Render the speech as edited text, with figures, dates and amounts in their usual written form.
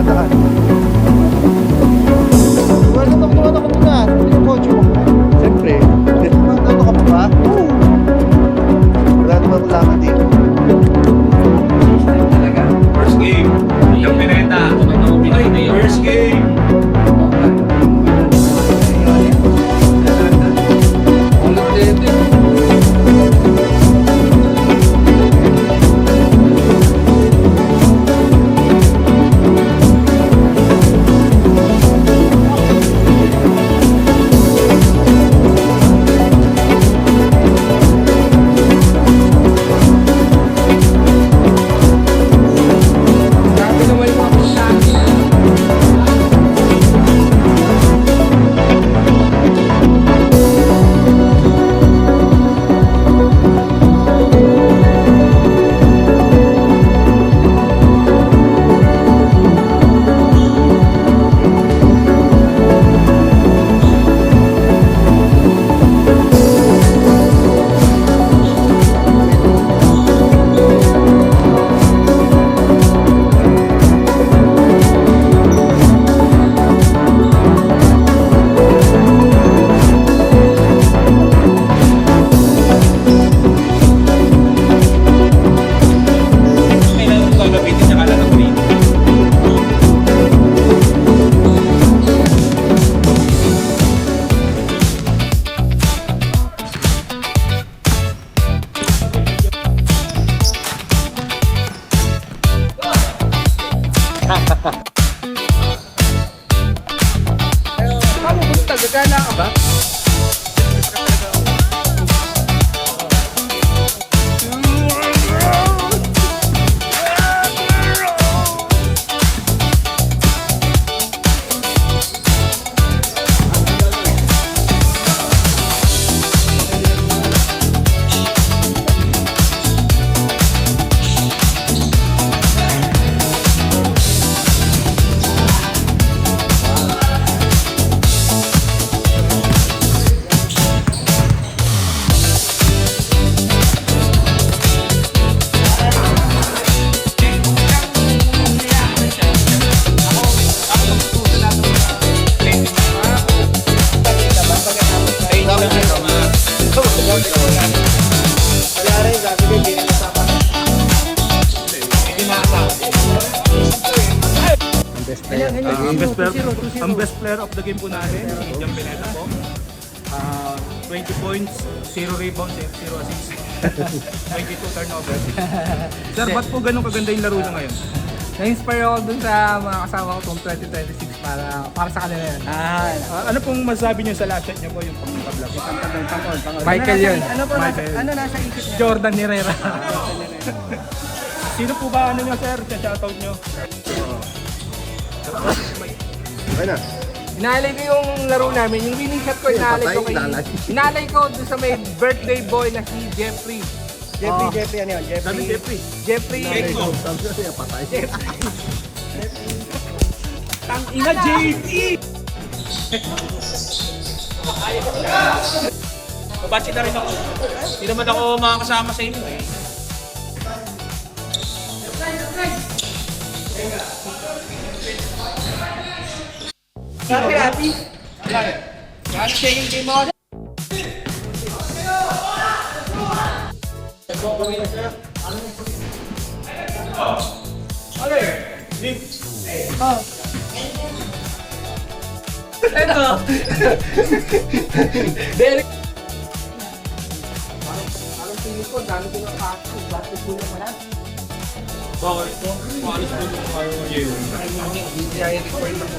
dumadaan. Wala na ako muna. Yung kotse mo. Siyempre. Ano ka pa ba? Wala naman kailangan dito. First game, yung pineta. First game. Kamu gusto gagana ka ba? Ang best player of the game po natin, si Jam Pineta po. 20 points, 0 rebounds, 0 assists, 22 turnovers. Sir, ba't po ganun kaganda yung laro nyo ngayon? Na-inspire ako dun sa mga kasama ko tong 2026 para sa kanila yan. Ano pong masabi nyo sa last shot nyo po yung pang-tabla? Michael yun. Ano nasa isip Jordan Herrera. Sino po ba ano nyo, sir? Sa shoutout nyo? Okay na. Inaalay ko yung laro namin, yung winning shot ko, inaalay ko dun sa may birthday boy na si Jeffrey. Jeffrey, ano yun? Jeffrey. Patay. Tang-ina, JP! Babachi na rin ako. Hindi naman ako makakasama sa inyo eh. Happy. Ano siya yung game mo? Ito. Derek. Parang piling ko, dami ko ng kaso. Bakit ko naman ha? Bakit ito? Maalis po yung kayo ngayon. Hindi kaya record ng